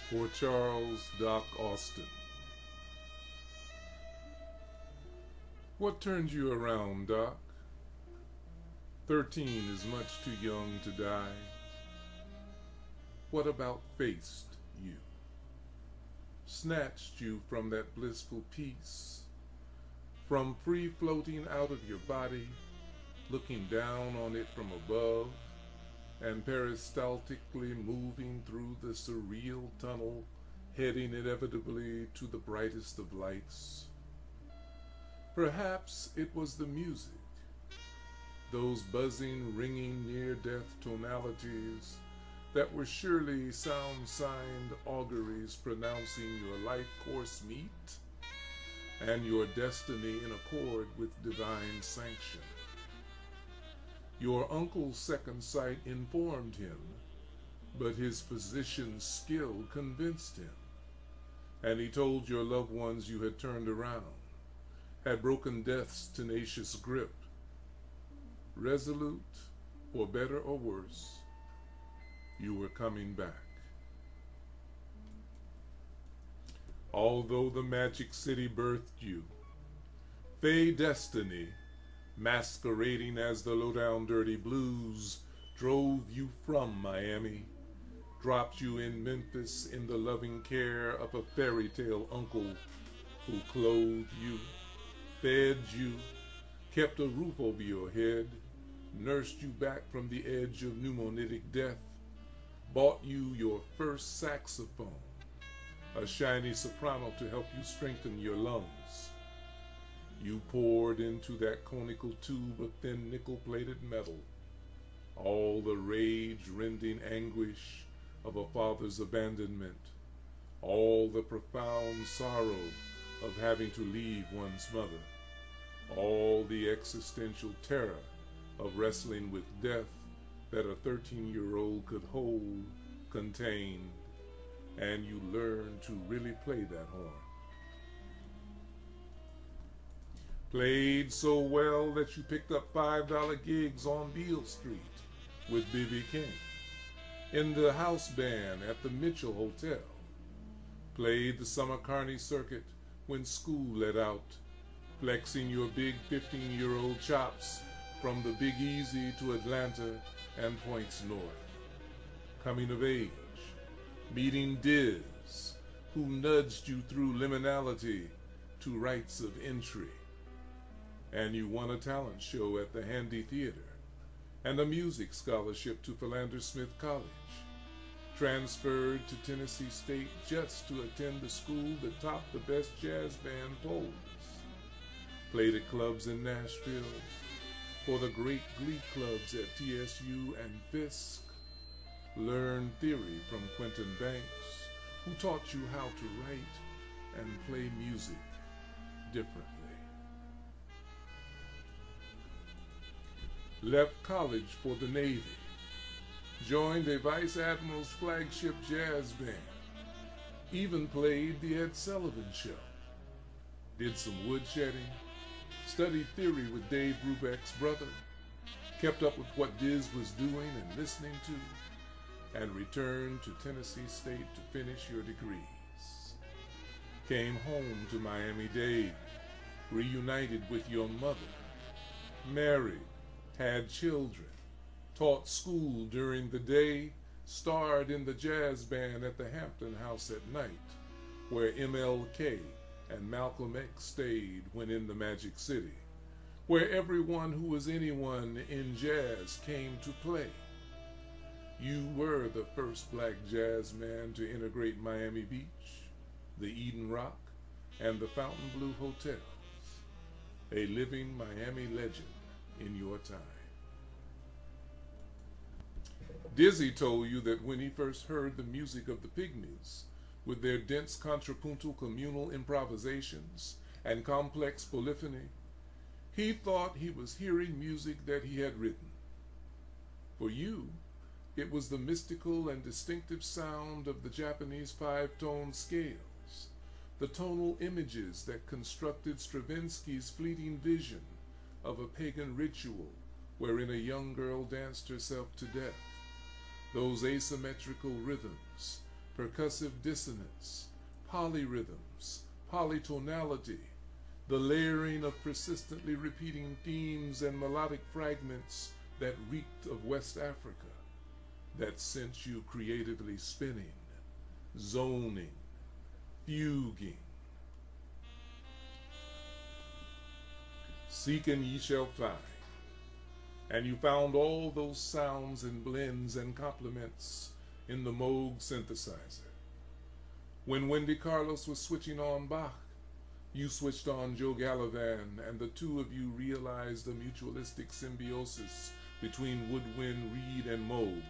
For Charles Doc Austin. What turned you around, Doc? 13 is much too young to die. What about faced you? Snatched you from that blissful peace, from free floating out of your body, looking down on it from above, and peristaltically moving through the surreal tunnel, heading inevitably to the brightest of lights. Perhaps it was the music, those buzzing, ringing, near-death tonalities that were surely sound-signed auguries pronouncing your life course meet and your destiny in accord with divine sanction. Your uncle's second sight informed him, but his physician's skill convinced him. And he told your loved ones you had turned around, had broken death's tenacious grip. Resolute, for better or worse, you were coming back. Although the Magic City birthed you, Fey Destiny, masquerading as the low-down dirty blues, drove you from Miami, dropped you in Memphis in the loving care of a fairy tale uncle who clothed you, fed you, kept a roof over your head, nursed you back from the edge of pneumonitic death, bought you your first saxophone, a shiny soprano to help you strengthen your lungs. You poured into that conical tube of thin nickel-plated metal all the rage-rending anguish of a father's abandonment, all the profound sorrow of having to leave one's mother, all the existential terror of wrestling with death that a 13-year-old could hold contained, and you learned to really play that horn. Played so well that you picked up $5 gigs on Beale Street with B.B. King, in the house band at the Mitchell Hotel, played the summer carny circuit when school let out, flexing your big 15-year-old chops from the Big Easy to Atlanta and points north, coming of age, meeting Diz, who nudged you through liminality to rites of entry. And you won a talent show at the Handy Theater and a music scholarship to Philander Smith College, transferred to Tennessee State just to attend the school that topped the best jazz band polls, played at clubs in Nashville, for the great glee clubs at TSU and Fisk, learned theory from Quentin Banks, who taught you how to write and play music differently. Left college for the Navy, joined a Vice Admiral's flagship jazz band, even played the Ed Sullivan Show, did some woodshedding, studied theory with Dave Brubeck's brother, kept up with what Diz was doing and listening to, and returned to Tennessee State to finish your degrees. Came home to Miami-Dade, reunited with your mother, married, had children, taught school during the day, starred in the jazz band at the Hampton House at night, where MLK and Malcolm X stayed when in the Magic City, where everyone who was anyone in jazz came to play. You were the first black jazz man to integrate Miami Beach, the Eden Rock, and the Fontainebleau hotels, a living Miami legend in your time. Dizzy told you that when he first heard the music of the Pygmies, with their dense contrapuntal communal improvisations and complex polyphony, he thought he was hearing music that he had written. For you, it was the mystical and distinctive sound of the Japanese five-tone scales, the tonal images that constructed Stravinsky's fleeting vision of a pagan ritual wherein a young girl danced herself to death, those asymmetrical rhythms percussive dissonance, polyrhythms, polytonality, the layering of persistently repeating themes and melodic fragments that reeked of West Africa, that sent you creatively spinning, zoning, fuguing. Seek and ye shall find. And you found all those sounds and blends and complements in the Moog synthesizer. When Wendy Carlos was switching on Bach, you switched on Joe Gallivan, and the two of you realized a mutualistic symbiosis between woodwind, reed, and Moog.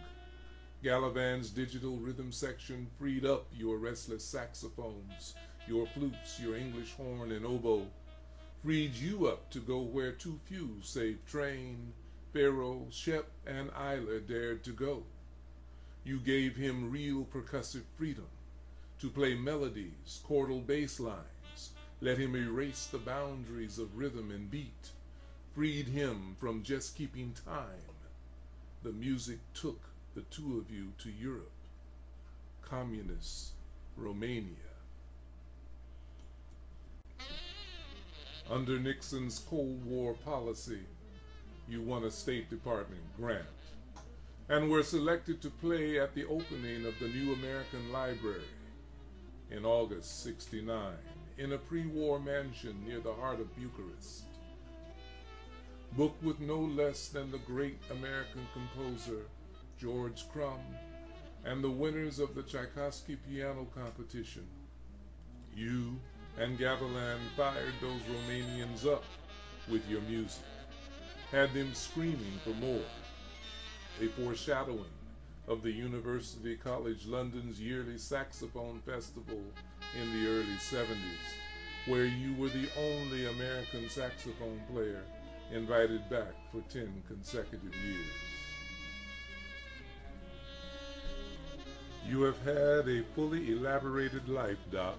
Gallivan's digital rhythm section freed up your restless saxophones, your flutes, your English horn, and oboe, freed you up to go where too few, save Train, Pharaoh, Shep, and Isla, dared to go. You gave him real percussive freedom to play melodies, chordal bass lines, let him erase the boundaries of rhythm and beat, freed him from just keeping time. The music took the two of you to Europe, communist Romania. Under Nixon's Cold War policy, you won a State Department grant and were selected to play at the opening of the New American Library in August '69 in a pre-war mansion near the heart of Bucharest. Booked with no less than the great American composer George Crumb and the winners of the Tchaikovsky piano competition, you and Gavilan fired those Romanians up with your music, had them screaming for more, a foreshadowing of the University College London's yearly saxophone festival in the early 70s, where you were the only American saxophone player invited back for 10 consecutive years. You have had a fully elaborated life, Doc,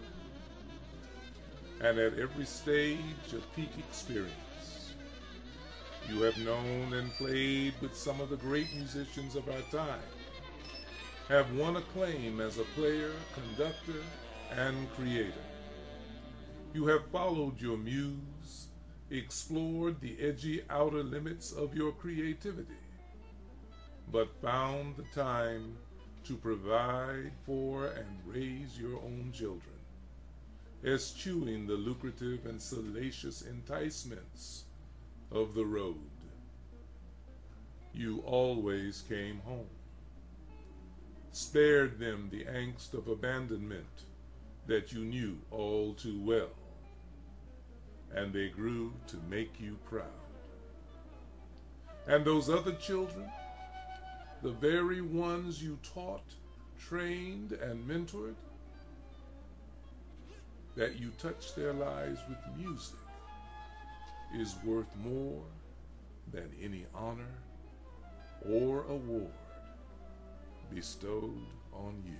and at every stage of peak experience, you have known and played with some of the great musicians of our time, have won acclaim as a player, conductor, and creator. You have followed your muse, explored the edgy outer limits of your creativity, but found the time to provide for and raise your own children, eschewing the lucrative and salacious enticements of the road. You always came home, spared them the angst of abandonment that you knew all too well, and they grew to make you proud. And those other children, the very ones you taught, trained, and mentored, that you touched their lives with music, is worth more than any honor or award bestowed on you.